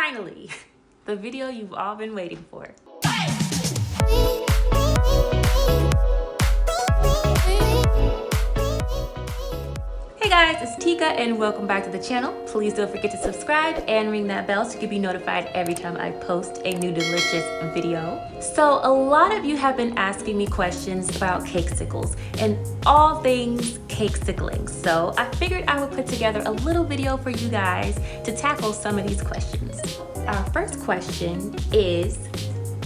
Finally, the video you've all been waiting for. Hey guys, it's Tika and welcome back to the channel. Please don't forget to subscribe and ring that bell so you can be notified every time I post a new delicious video. So a lot of you have been asking me questions about cakesicles and all things cakesickling. So I figured I would put together a little video for you guys to tackle some of these questions. Our first question is,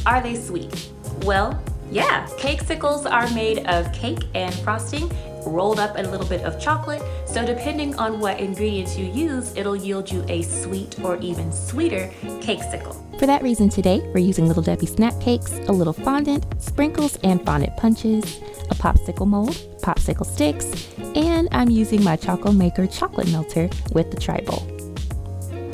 are they sweet? Well, yeah, cakesicles are made of cake and frosting rolled up in a little bit of chocolate. So depending on what ingredients you use, it'll yield you a sweet or even sweeter cakesicle. For that reason today, we're using Little Debbie snack cakes, a little fondant, sprinkles and fondant punches, a popsicle mold, popsicle sticks, and I'm using my Choco Maker chocolate melter with the tri-bowl.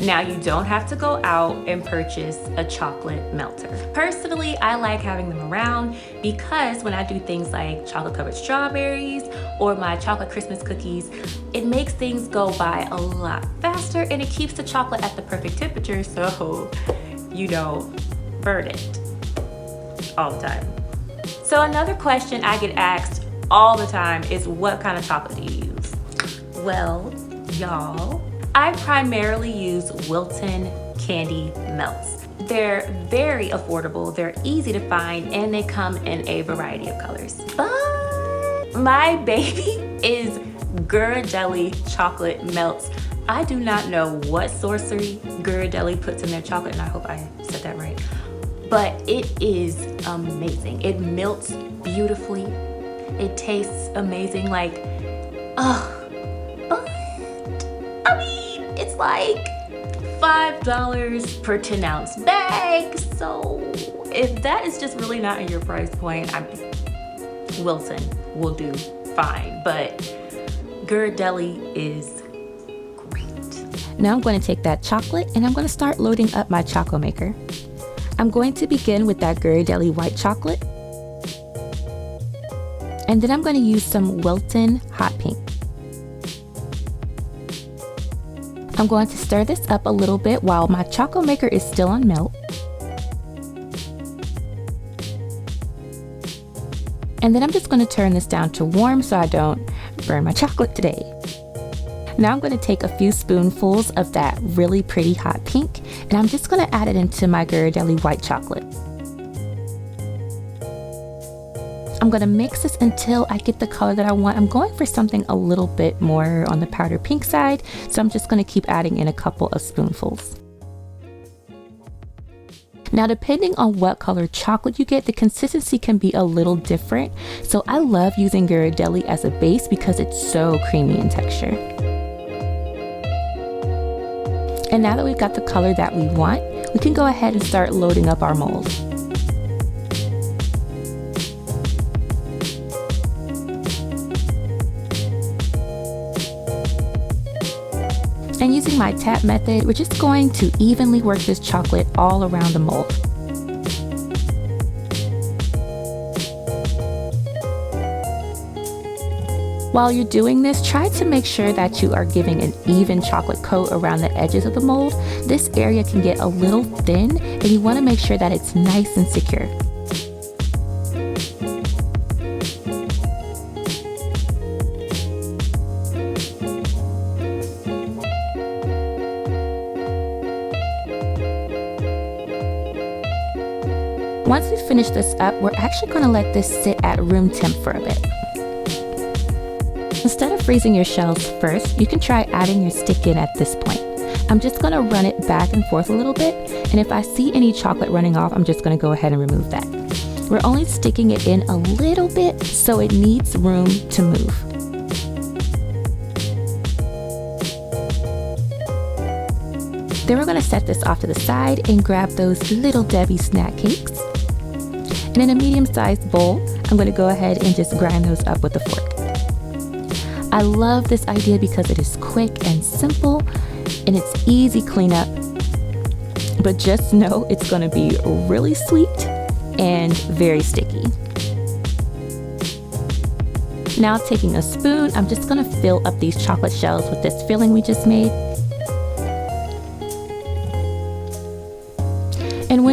Now you don't have to go out and purchase a chocolate melter. Personally, I like having them around because when I do things like chocolate covered strawberries or my chocolate Christmas cookies, it makes things go by a lot faster and it keeps the chocolate at the perfect temperature so you don't burn it all the time. So another question I get asked all the time is, what kind of chocolate do you use? Well, y'all, I primarily use Wilton candy melts. They're very affordable, they're easy to find, and they come in a variety of colors. But my baby is Ghirardelli chocolate melts. I do not know what sorcery Ghirardelli puts in their chocolate, and I hope I said that right, but it is amazing. It melts beautifully. It tastes amazing, like, but I mean, it's like $5 per 10-ounce bag. So if that is just really not in your price point, Wilton will do fine, but Ghirardelli is great. Now I'm going to take that chocolate and I'm going to start loading up my Choco Maker. I'm going to begin with that Ghirardelli white chocolate. And then I'm going to use some Wilton hot pink. I'm going to stir this up a little bit while my Choco Maker is still on melt. And then I'm just going to turn this down to warm so I don't burn my chocolate today. Now I'm going to take a few spoonfuls of that really pretty hot pink and I'm just going to add it into my Ghirardelli white chocolate. I'm going to mix this until I get the color that I want. I'm going for something a little bit more on the powder pink side, so I'm just going to keep adding in a couple of spoonfuls. Now, depending on what color chocolate you get, the consistency can be a little different. So I love using Ghirardelli as a base because it's so creamy in texture. And now that we've got the color that we want, we can go ahead and start loading up our mold. And using my tap method, we're just going to evenly work this chocolate all around the mold. While you're doing this, try to make sure that you are giving an even chocolate coat around the edges of the mold. This area can get a little thin and you want to make sure that it's nice and secure. Once we finish this up, we're actually going to let this sit at room temp for a bit. Instead of freezing your shells first, you can try adding your stick in at this point. I'm just going to run it back and forth a little bit, and if I see any chocolate running off, I'm just going to go ahead and remove that. We're only sticking it in a little bit, so it needs room to move. Then we're going to set this off to the side and grab those Little Debbie snack cakes. And in a medium-sized bowl, I'm going to go ahead and just grind those up with a fork. I love this idea because it is quick and simple and it's easy cleanup. But just know it's going to be really sweet and very sticky. Now taking a spoon, I'm just going to fill up these chocolate shells with this filling we just made.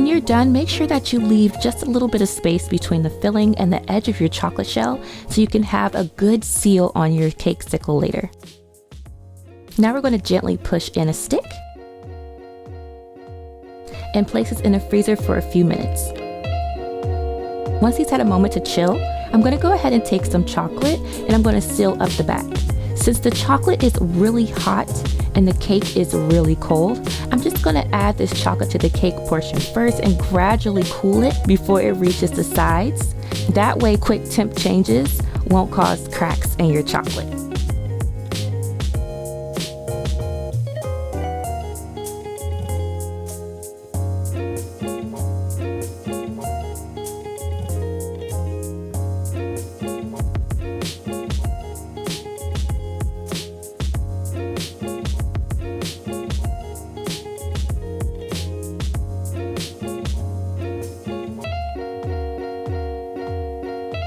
When you're done, make sure that you leave just a little bit of space between the filling and the edge of your chocolate shell so you can have a good seal on your cakesicle later. Now we're going to gently push in a stick and place this in the freezer for a few minutes. Once these had a moment to chill, I'm going to go ahead and take some chocolate and I'm going to seal up the back. Since the chocolate is really hot and the cake is really cold, I'm just going to add this chocolate to the cake portion first and gradually cool it before it reaches the sides. That way, quick temp changes won't cause cracks in your chocolate.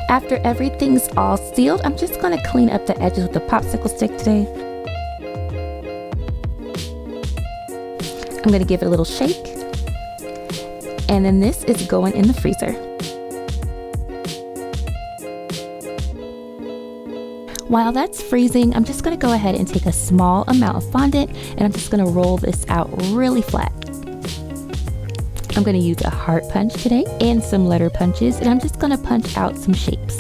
After everything's all sealed, I'm just going to clean up the edges with a popsicle stick today. I'm going to give it a little shake. And then this is going in the freezer. While that's freezing, I'm just going to go ahead and take a small amount of fondant and I'm just going to roll this out really flat. I'm going to use a heart punch today and some letter punches, and I'm just going to punch out some shapes.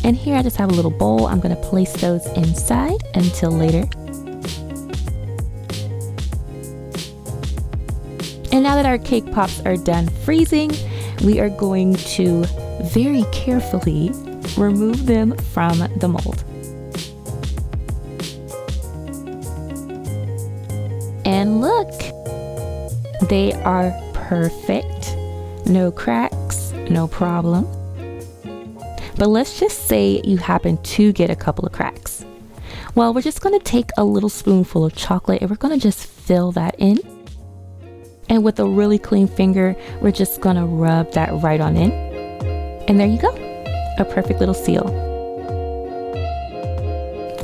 And here I just have a little bowl. I'm going to place those inside until later. And now that our cake pops are done freezing, we are going to very carefully remove them from the mold. And look, they are perfect. No cracks, no problem. But let's just say you happen to get a couple of cracks. Well, we're just going to take a little spoonful of chocolate and we're going to just fill that in. And with a really clean finger, we're just going to rub that right on in. And there you go, a perfect little seal.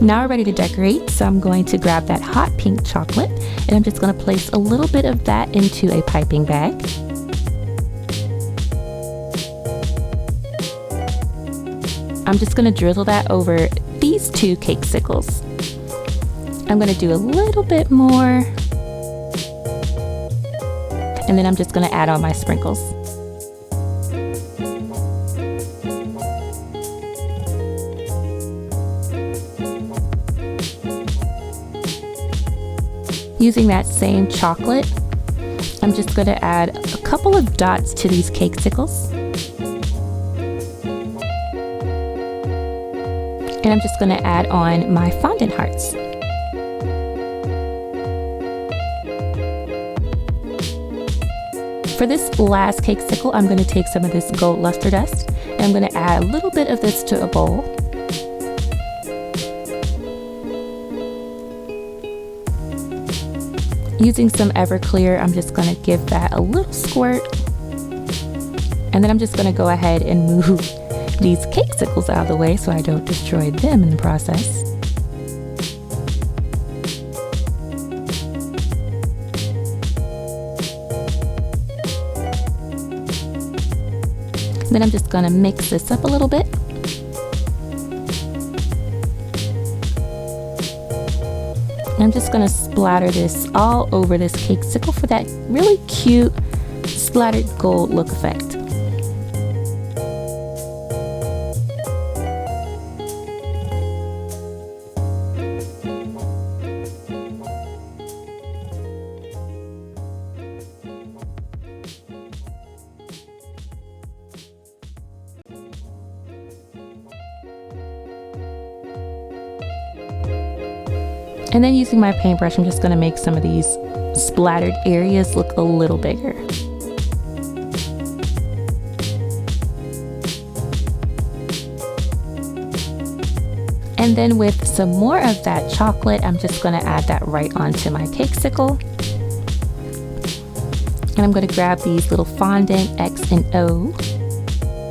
Now we're ready to decorate, so I'm going to grab that hot pink chocolate and I'm just going to place a little bit of that into a piping bag. I'm just going to drizzle that over these two cakesicles. I'm going to do a little bit more. And then I'm just going to add on my sprinkles. Using that same chocolate, I'm just going to add a couple of dots to these cakesicles. And I'm just going to add on my fondant hearts. For this last cakesicle, I'm going to take some of this gold luster dust and I'm going to add a little bit of this to a bowl. Using some Everclear, I'm just going to give that a little squirt. And then I'm just going to go ahead and move these cakesicles out of the way so I don't destroy them in the process. Then I'm just going to mix this up a little bit. I'm just going to splatter this all over this cakesicle for that really cute splattered gold look effect. And then using my paintbrush, I'm just going to make some of these splattered areas look a little bigger. And then with some more of that chocolate, I'm just going to add that right onto my cakesicle. And I'm going to grab these little fondant X and O.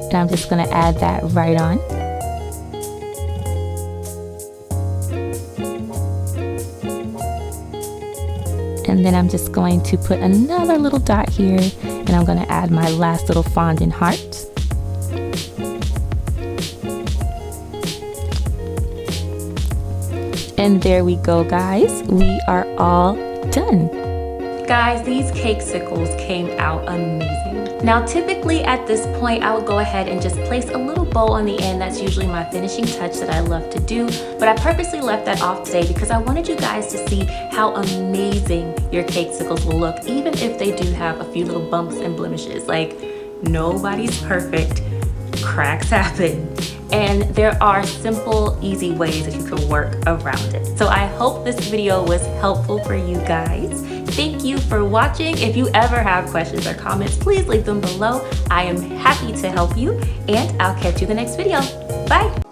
And I'm just going to add that right on. And then I'm just going to put another little dot here, and I'm going to add my last little fondant heart. And there we go, guys. We are all done. Guys, these Cakesicles came out amazing. Now, typically at this point, I would go ahead and just place a little bow on the end. That's usually my finishing touch that I love to do, but I purposely left that off today because I wanted you guys to see how amazing your Cakesicles will look, even if they do have a few little bumps and blemishes. Like, nobody's perfect. Cracks happen. And there are simple, easy ways that you can work around it. So I hope this video was helpful for you guys. Thank you for watching. If you ever have questions or comments, please leave them below. I am happy to help you, and I'll catch you in the next video. Bye.